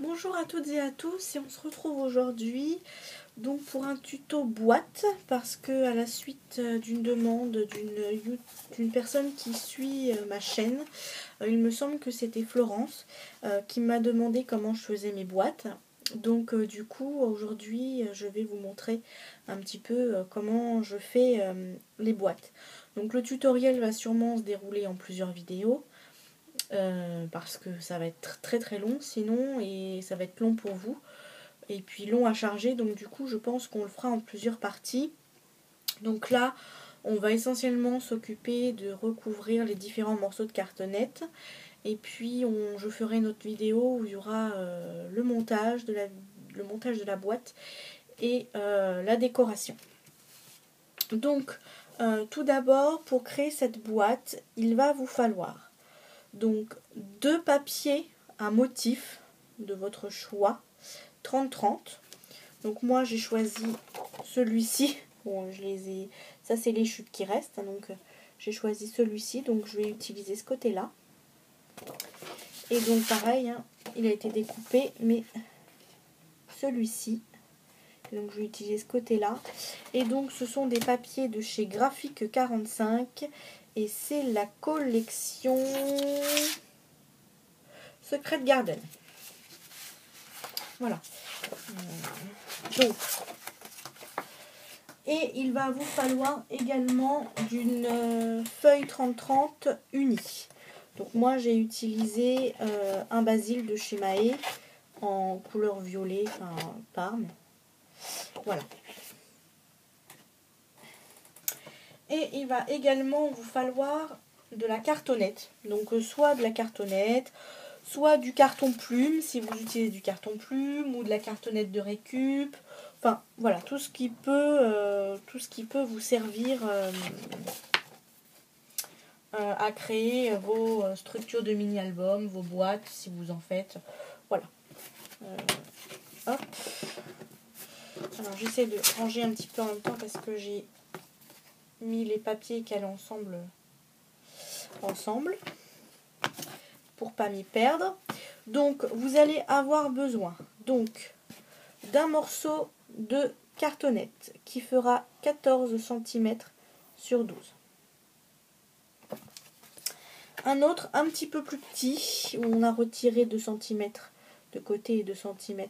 Bonjour à toutes et à tous, et on se retrouve aujourd'hui donc pour un tuto boîte, parce que à la suite d'une demande d'une personne qui suit ma chaîne, il me semble que c'était Florence qui m'a demandé comment je faisais mes boîtes. Donc du coup aujourd'hui je vais vous montrer un petit peu comment je fais les boîtes. Donc le tutoriel va sûrement se dérouler en plusieurs vidéos. Parce que ça va être très très long sinon, et ça va être long pour vous et puis long à charger, donc du coup je pense qu'on le fera en plusieurs parties. Donc là on va essentiellement s'occuper de recouvrir les différents morceaux de cartonnette, et puis je ferai une autre vidéo où il y aura le montage de la boîte et la décoration. Donc tout d'abord, pour créer cette boîte, il va vous falloir donc 2 papiers à motif de votre choix, 30-30. Donc moi j'ai choisi celui-ci. Bon, ça c'est les chutes qui restent, donc j'ai choisi celui-ci, donc je vais utiliser ce côté-là. Et donc pareil, hein, il a été découpé, mais celui-ci. Donc je vais utiliser ce côté-là. Et donc ce sont des papiers de chez Graphique 45. Et c'est la collection Secret Garden. Voilà. Donc, et il va vous falloir également d'une feuille 30-30 unie. Donc moi j'ai utilisé un basil de chez Mahé en couleur violet, enfin Parme. Voilà. Et il va également vous falloir de la cartonnette. Donc soit de la cartonnette, soit du carton plume si vous utilisez du carton plume, ou de la cartonnette de récup. Enfin voilà, tout ce qui peut vous servir à créer vos structures de mini-albums, vos boîtes si vous en faites. Voilà. Hop. Alors j'essaie de ranger un petit peu en même temps parce que j'ai mis les papiers qui allaient ensemble pour pas m'y perdre. Donc vous allez avoir besoin donc d'un morceau de cartonnette qui fera 14 cm sur 12. Un autre un petit peu plus petit où on a retiré 2 cm de côté et 2 cm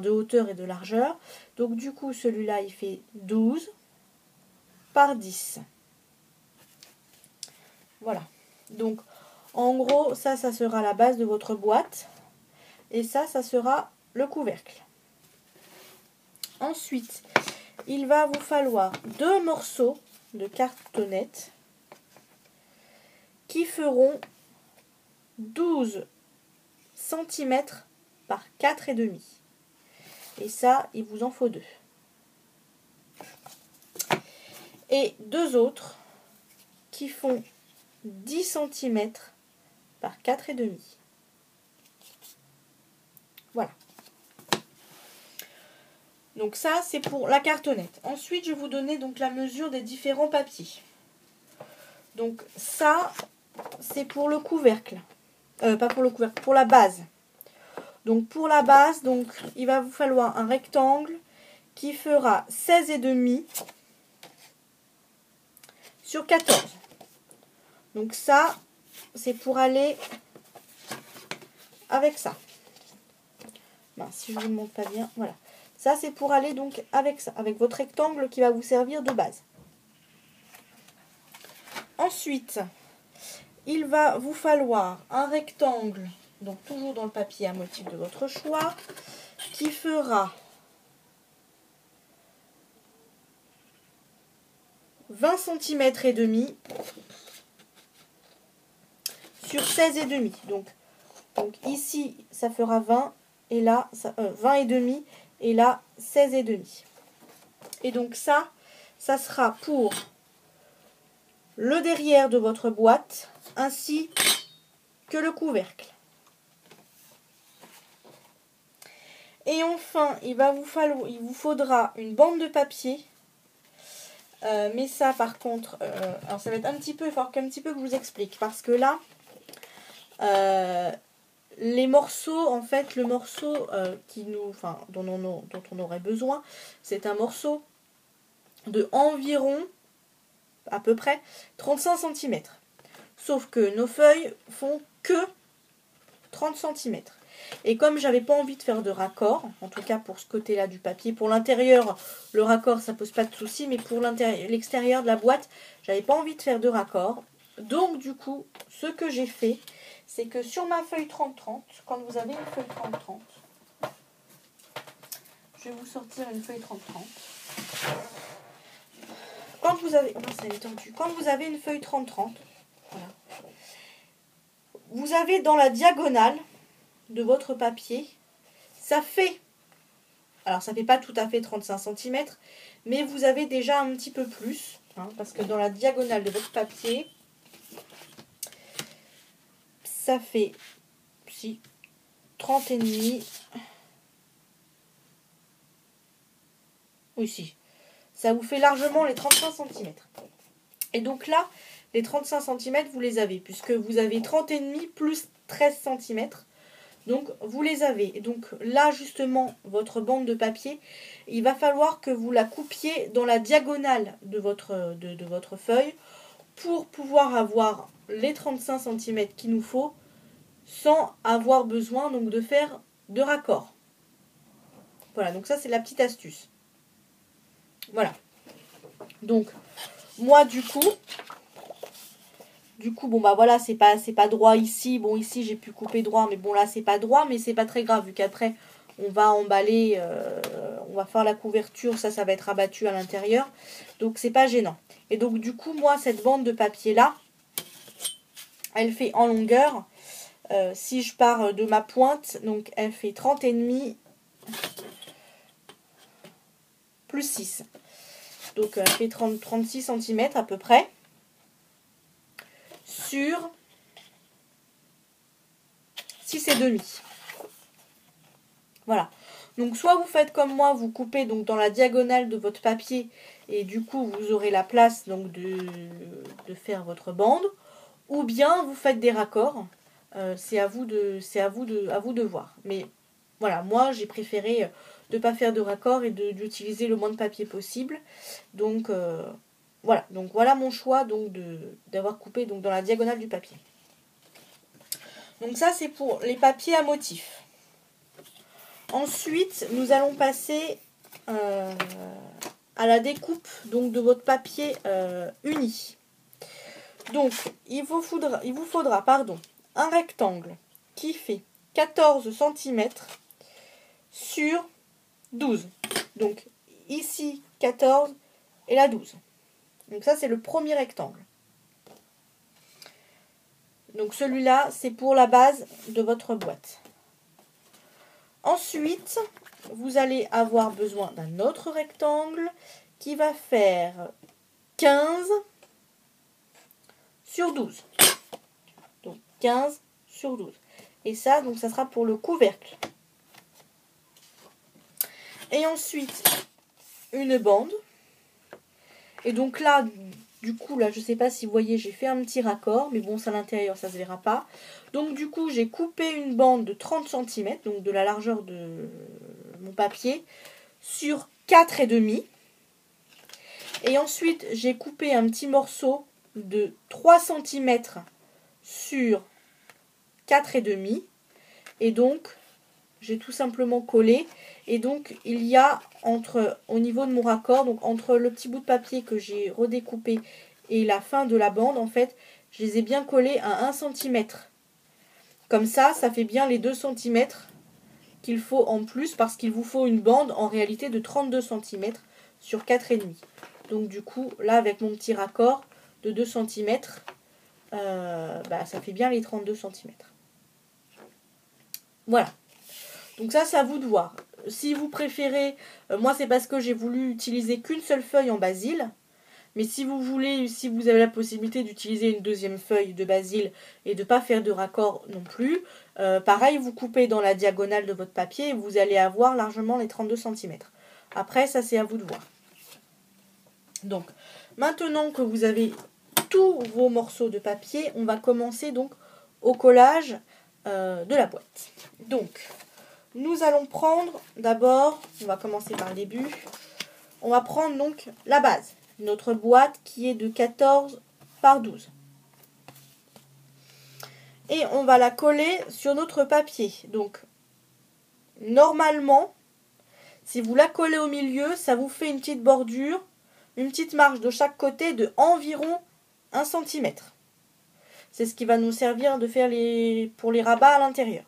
de hauteur et de largeur. Donc du coup celui-là il fait 12 par 10. Voilà. Donc en gros ça sera la base de votre boîte et ça sera le couvercle. Ensuite il va vous falloir 2 morceaux de cartonnette qui feront 12 cm par 4,5. Et ça, il vous en faut 2. Et 2 autres qui font 10 cm par 4,5. Voilà. Donc ça, c'est pour la cartonnette. Ensuite, je vais vous donner donc la mesure des différents papiers. Donc ça, c'est pour le couvercle. Pas pour le couvercle, pour la base. Donc pour la base, donc, il va vous falloir un rectangle qui fera 16,5 sur 14. Donc ça, c'est pour aller avec ça. Ben, si je ne vous le montre pas bien, voilà. Ça, c'est pour aller donc avec ça, avec votre rectangle qui va vous servir de base. Ensuite, il va vous falloir un rectangle, donc toujours dans le papier à motif de votre choix, qui fera 20 cm et demi sur 16,5. Donc ici, ça fera 20 et là, 20 et demi et là 16,5. Et donc ça sera pour le derrière de votre boîte ainsi que le couvercle. Et enfin, il vous faudra une bande de papier. Mais ça, par contre, alors ça va être un petit peu, il faut qu'un petit peu que je vous explique, parce que là, les morceaux, en fait, le morceau dont on aurait besoin, c'est un morceau de environ, à peu près, 35 cm. Sauf que nos feuilles font que 30 cm. Et comme j'avais pas envie de faire de raccord, en tout cas pour ce côté-là du papier, pour l'intérieur, le raccord, ça pose pas de souci, mais pour l'extérieur de la boîte, j'avais pas envie de faire de raccord. Donc, du coup, ce que j'ai fait, c'est que sur ma feuille 30-30, quand vous avez une feuille 30-30, je vais vous sortir une feuille 30-30. Quand vous avez... Oh, ça est tendu. Quand vous avez une feuille 30-30, voilà, vous avez dans la diagonale de votre papier, ça fait... Alors, ça fait pas tout à fait 35 cm, mais vous avez déjà un petit peu plus, hein, parce que dans la diagonale de votre papier, ça fait 30 et demi. Oui, si. Ça vous fait largement les 35 cm. Et donc là, les 35 cm, vous les avez, puisque vous avez 30 et demi plus 13 cm. Donc, vous les avez. Et donc, là, justement, votre bande de papier, il va falloir que vous la coupiez dans la diagonale de votre feuille pour pouvoir avoir les 35 cm qu'il nous faut sans avoir besoin donc de faire de raccord. Voilà, donc ça, c'est la petite astuce. Voilà. Donc, moi, du coup, bon, bah voilà, c'est pas droit ici. Bon, ici, j'ai pu couper droit, mais bon, là, c'est pas droit, mais c'est pas très grave, vu qu'après, on va emballer, on va faire la couverture, ça va être abattu à l'intérieur. Donc, c'est pas gênant. Et donc, du coup, moi, cette bande de papier-là, elle fait en longueur, si je pars de ma pointe, donc, elle fait 30 et demi plus 6. Donc, elle fait 36 cm à peu près. Sur 6,5. Voilà. Donc soit vous faites comme moi, vous coupez donc dans la diagonale de votre papier et du coup vous aurez la place donc de faire votre bande, ou bien vous faites des raccords. C'est à vous de voir. Mais voilà, moi j'ai préféré de ne pas faire de raccords et d'utiliser le moins de papier possible. Donc voilà. Donc voilà mon choix donc d'avoir coupé donc dans la diagonale du papier. Donc ça, c'est pour les papiers à motifs. Ensuite, nous allons passer à la découpe donc, de votre papier uni. Donc, il vous faudra un rectangle qui fait 14 cm sur 12. Donc, ici, 14 et là, 12. Donc ça, c'est le premier rectangle. Donc celui-là, c'est pour la base de votre boîte. Ensuite, vous allez avoir besoin d'un autre rectangle qui va faire 15 sur 12. Donc 15 sur 12. Et ça, donc ça sera pour le couvercle. Et ensuite, une bande. Et donc là, du coup, là, je ne sais pas si vous voyez, j'ai fait un petit raccord, mais bon, c'est à l'intérieur, ça ne se verra pas. Donc, du coup, j'ai coupé une bande de 30 cm, donc de la largeur de mon papier, sur 4,5. Et ensuite, j'ai coupé un petit morceau de 3 cm sur 4,5. Et donc, j'ai tout simplement collé. Et donc, il y a au niveau de mon raccord, donc entre le petit bout de papier que j'ai redécoupé et la fin de la bande, en fait, je les ai bien collés à 1 cm. Comme ça, ça fait bien les 2 cm qu'il faut en plus, parce qu'il vous faut une bande en réalité de 32 cm sur 4,5. Donc du coup, là, avec mon petit raccord de 2 cm, ça fait bien les 32 cm. Voilà. Donc ça, c'est à vous de voir. Si vous préférez, moi c'est parce que j'ai voulu utiliser qu'une seule feuille en basil. Mais si vous avez la possibilité d'utiliser une deuxième feuille de basil et de ne pas faire de raccord non plus, pareil, vous coupez dans la diagonale de votre papier et vous allez avoir largement les 32 cm. Après, ça c'est à vous de voir. Donc, maintenant que vous avez tous vos morceaux de papier, on va commencer donc au collage de la boîte. Donc, nous allons prendre d'abord, on va commencer par le début, on va prendre donc la base, notre boîte qui est de 14 par 12. Et on va la coller sur notre papier. Donc, normalement, si vous la collez au milieu, ça vous fait une petite bordure, une petite marge de chaque côté de environ 1 cm. C'est ce qui va nous servir de faire pour les rabats à l'intérieur.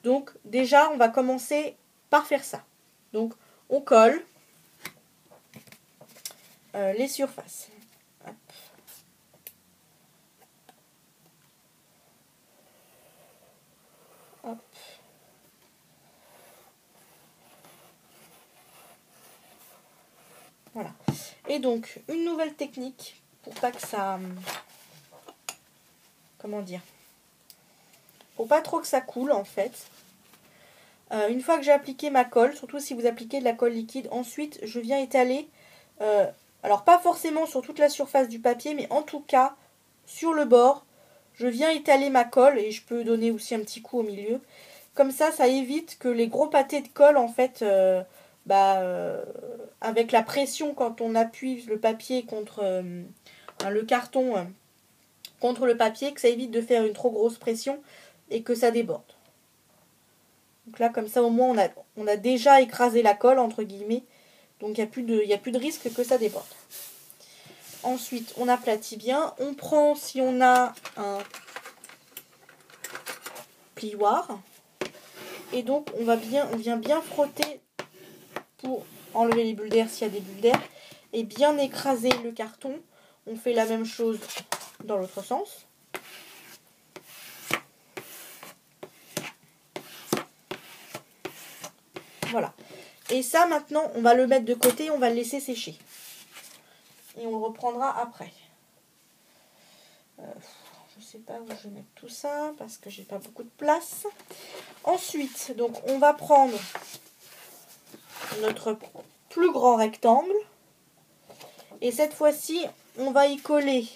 Donc, déjà, on va commencer par faire ça. Donc, on colle les surfaces. Hop. Hop. Voilà. Et donc, une nouvelle technique pour pas que ça... Comment dire? Pour pas trop que ça coule, en fait. Une fois que j'ai appliqué ma colle, surtout si vous appliquez de la colle liquide, ensuite, je viens étaler... alors, pas forcément sur toute la surface du papier, mais en tout cas, sur le bord, je viens étaler ma colle. Et je peux donner aussi un petit coup au milieu. Comme ça évite que les gros pâtés de colle, en fait... avec la pression quand on appuie le papier contre le carton contre le papier, que ça évite de faire une trop grosse pression et que ça déborde. Donc là, comme ça, au moins, on a déjà écrasé la colle, entre guillemets. Donc, il n'y a plus de risque que ça déborde. Ensuite, on aplatit bien. On prend, si on a un plioir. Et donc, on vient bien frotter pour enlever les bulles d'air s'il y a des bulles d'air. Et bien écraser le carton. On fait la même chose dans l'autre sens. Voilà. Et ça, maintenant, on va le mettre de côté, on va le laisser sécher. Et on le reprendra après. Je ne sais pas où je vais mettre tout ça, parce que j'ai pas beaucoup de place. Ensuite, donc, on va prendre notre plus grand rectangle. Et cette fois-ci, on va y coller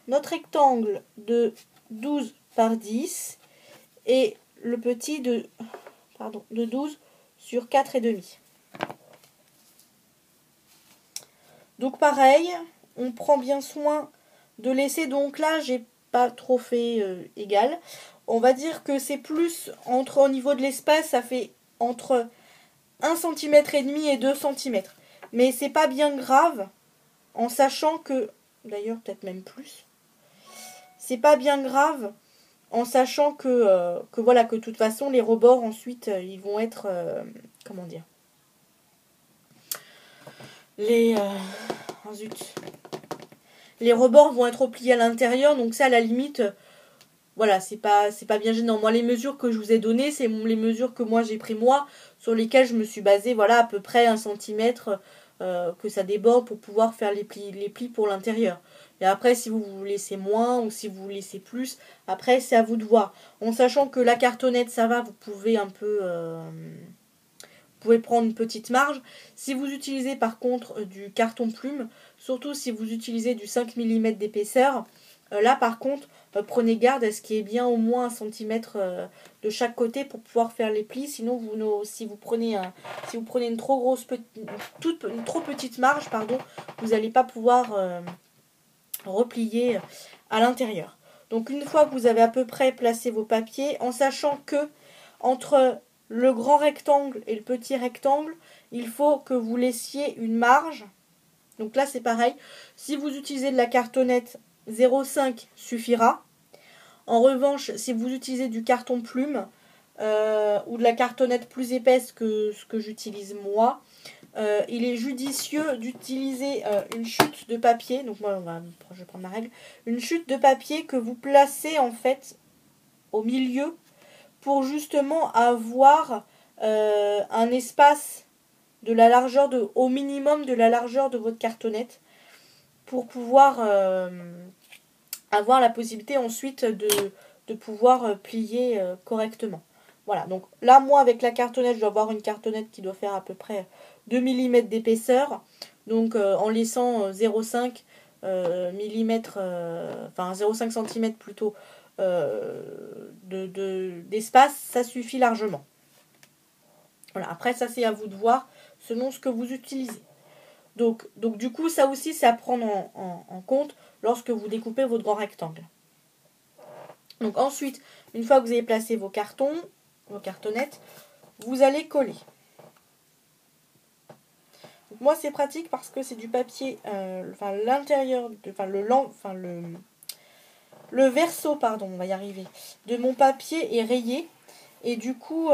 notre rectangle de 12 par 10 et le petit de 12 sur 4,5. Donc pareil, on prend bien soin de laisser, donc là j'ai pas trop fait égal. On va dire que c'est plus au niveau de l'espace, ça fait entre 1,5 cm et 2 cm. Mais c'est pas bien grave, en sachant que, d'ailleurs peut-être même plus, c'est pas bien grave en sachant que voilà, que de toute façon les rebords ensuite ils vont être comment dire, les rebords vont être repliés à l'intérieur, donc ça à la limite voilà, c'est pas bien gênant. Moi, les mesures que je vous ai données, c'est les mesures que moi j'ai pris moi, sur lesquelles je me suis basée, voilà, à peu près 1 cm que ça déborde pour pouvoir faire les plis pour l'intérieur. Et après, si vous laissez moins ou si vous laissez plus, après c'est à vous de voir. En sachant que la cartonnette, ça va, vous pouvez un peu... vous pouvez prendre une petite marge. Si vous utilisez par contre du carton plume, surtout si vous utilisez du 5 mm d'épaisseur, là par contre, prenez garde à ce qu'il y ait bien au moins 1 cm de chaque côté pour pouvoir faire les plis. Sinon, si vous prenez une trop petite marge, vous n'allez pas pouvoir replier à l'intérieur. Donc une fois que vous avez à peu près placé vos papiers, en sachant que entre le grand rectangle et le petit rectangle, il faut que vous laissiez une marge. Donc là c'est pareil, si vous utilisez de la cartonnette, 0,5 suffira. En revanche, si vous utilisez du carton plume ou de la cartonnette plus épaisse que ce que j'utilise moi, il est judicieux d'utiliser une chute de papier. Donc moi, je vais prendre ma règle. Une chute de papier que vous placez en fait au milieu pour justement avoir un espace de la largeur au minimum de la largeur de votre cartonnette pour pouvoir avoir la possibilité ensuite de pouvoir plier correctement. Voilà, donc là, moi, avec la cartonnette, je dois avoir une cartonnette qui doit faire à peu près 2 mm d'épaisseur. Donc, en laissant 0,5 mm, enfin 0,5 cm plutôt d'espace, ça suffit largement. Voilà, après ça c'est à vous de voir selon ce que vous utilisez. Donc du coup ça aussi c'est à prendre en compte lorsque vous découpez votre grand rectangle. Donc ensuite, une fois que vous avez placé vos cartons, vos cartonnettes, vous allez coller. Donc moi c'est pratique parce que c'est du papier, l'intérieur, le verso, pardon, on va y arriver, de mon papier est rayé et du coup,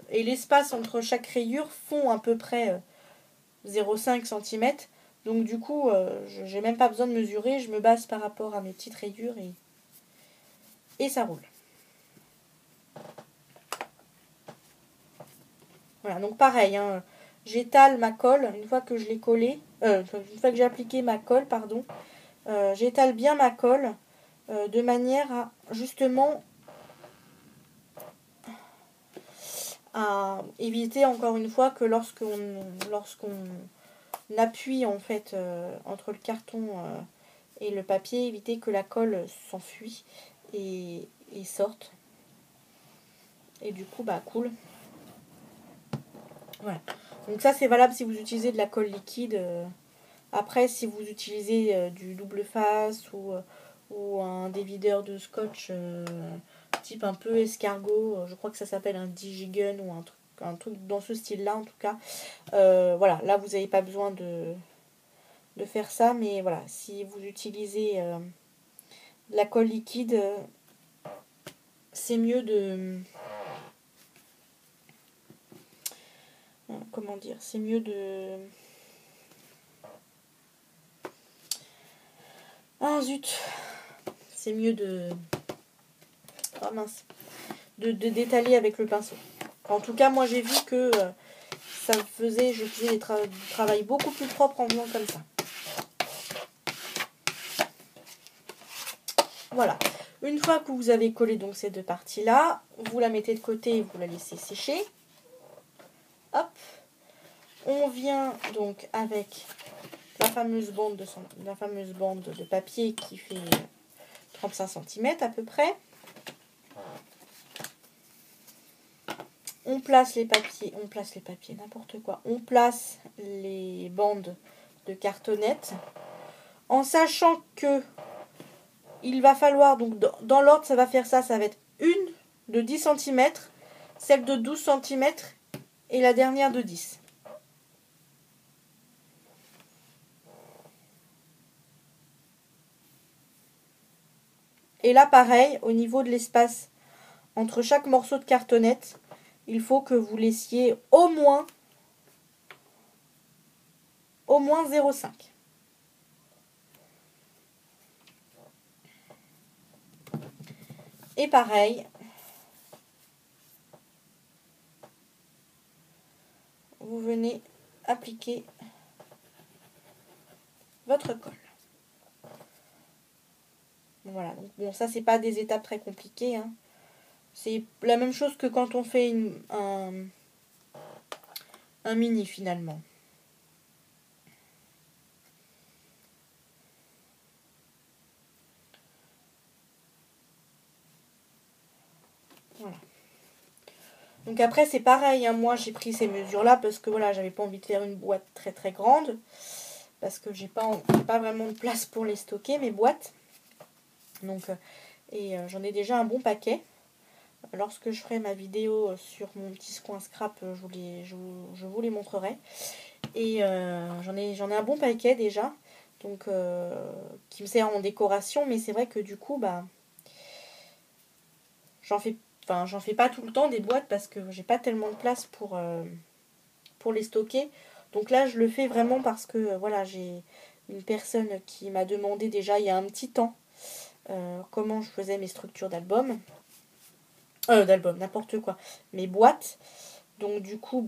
et l'espace entre chaque rayure fond à peu près 0,5 cm. Donc du coup, j'ai même pas besoin de mesurer, je me base par rapport à mes petites rayures et ça roule. Voilà, donc pareil, hein, j'étale ma colle une fois que je l'ai collée, une fois que j'ai appliqué ma colle, pardon, j'étale bien ma colle de manière à justement à éviter encore une fois que lorsqu'on appuie en fait entre le carton et le papier, éviter que la colle s'enfuit et sorte et du coup coule. Voilà. Donc ça c'est valable si vous utilisez de la colle liquide. Après si vous utilisez du double face ou un dévideur de scotch type un peu escargot, je crois que ça s'appelle un digigun ou un truc dans ce style là en tout cas, voilà, là vous n'avez pas besoin de faire ça, mais voilà, si vous utilisez de la colle liquide, c'est mieux de comment dire, c'est mieux de zut, c'est mieux de d'étaler avec le pinceau. En tout cas moi j'ai vu que je faisais du travail beaucoup plus propre en faisant comme ça. Voilà. Une fois que vous avez collé donc ces deux parties-là, vous la mettez de côté et vous la laissez sécher. Hop. On vient donc avec la fameuse bande de papier qui fait 35 cm à peu près. On place les papiers, n'importe quoi. On place les bandes de cartonnettes en sachant que il va falloir, donc dans l'ordre ça va faire ça va être une de 10 cm, celle de 12 cm et la dernière de 10. Et là pareil, au niveau de l'espace entre chaque morceau de cartonnette, il faut que vous laissiez au moins 0,5. Et pareil, vous venez appliquer votre colle. Voilà, donc bon, ça c'est pas des étapes très compliquées, hein. C'est la même chose que quand on fait un mini finalement. Voilà. Donc après c'est pareil, hein, moi j'ai pris ces mesures là parce que voilà, j'avais pas envie de faire une boîte très très grande parce que j'ai pas vraiment de place pour les stocker mes boîtes. Donc j'en ai déjà un bon paquet. Lorsque je ferai ma vidéo sur mon petit coin scrap, je vous les montrerai. Et j'en ai un bon paquet déjà, donc qui me sert en décoration, mais c'est vrai que du coup j'en fais pas tout le temps des boîtes parce que j'ai pas tellement de place pour les stocker. Donc là je le fais vraiment parce que voilà, j'ai une personne qui m'a demandé déjà il y a un petit temps comment je faisais mes structures d'albums, n'importe quoi, mes boîtes. Donc du coup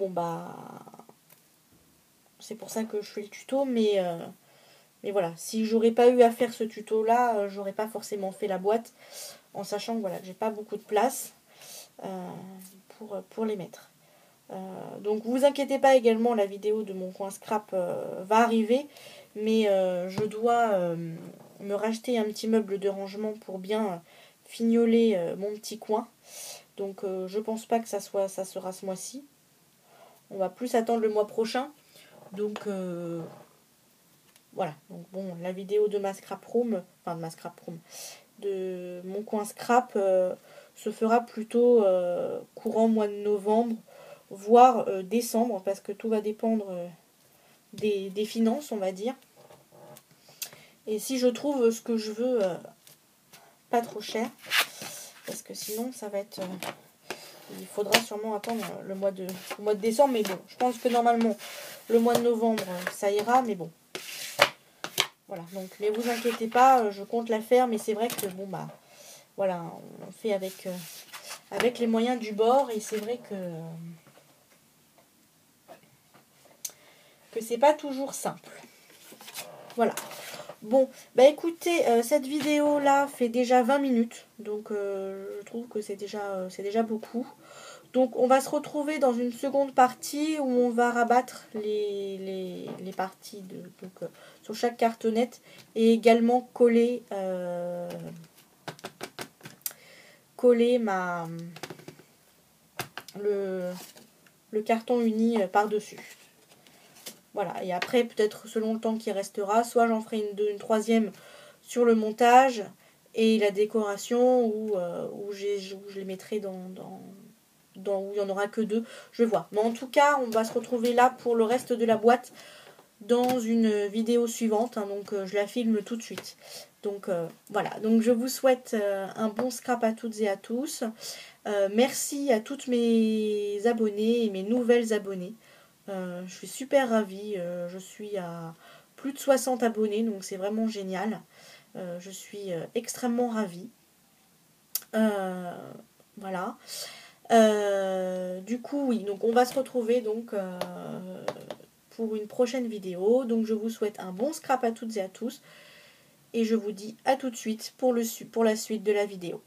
c'est pour ça que je fais le tuto, mais voilà, si j'aurais pas eu à faire ce tuto là, j'aurais pas forcément fait la boîte, en sachant que voilà, j'ai pas beaucoup de place pour les mettre. Donc vous inquiétez pas, également la vidéo de mon coin scrap va arriver, mais je dois me racheter un petit meuble de rangement pour bien fignoler mon petit coin. Donc je pense pas que ça sera ce mois-ci. On va plus attendre le mois prochain. Donc voilà. Donc bon, la vidéo de ma scrap room, enfin de ma scrap room, de mon coin scrap se fera plutôt courant mois de novembre, voire décembre, parce que tout va dépendre des finances, on va dire. Et si je trouve ce que je veux pas trop cher, parce que sinon ça va être... il faudra sûrement attendre le mois de décembre, mais bon, je pense que normalement le mois de novembre ça ira, mais bon. Voilà, donc ne vous inquiétez pas, je compte la faire, mais c'est vrai que bon bah voilà, on fait avec les moyens du bord, et c'est vrai que c'est pas toujours simple. Voilà. Bon, bah écoutez, cette vidéo là fait déjà 20 minutes, donc je trouve que c'est déjà beaucoup. Donc on va se retrouver dans une seconde partie où on va rabattre les parties sur chaque cartonnette, et également coller le carton uni par-dessus. Voilà, et après peut-être selon le temps qui restera, soit j'en ferai une troisième sur le montage et la décoration, où je les mettrai où il n'y en aura que 2, je vais voir. Mais en tout cas, on va se retrouver là pour le reste de la boîte dans une vidéo suivante, hein, donc je la filme tout de suite. Donc voilà, donc je vous souhaite un bon scrap à toutes et à tous. Merci à toutes mes abonnées et mes nouvelles abonnées. Je suis super ravie, je suis à plus de 60 abonnés, donc c'est vraiment génial. Je suis extrêmement ravie. Voilà. Du coup, oui, donc on va se retrouver donc pour une prochaine vidéo. Donc je vous souhaite un bon scrap à toutes et à tous. Et je vous dis à tout de suite pour la suite de la vidéo.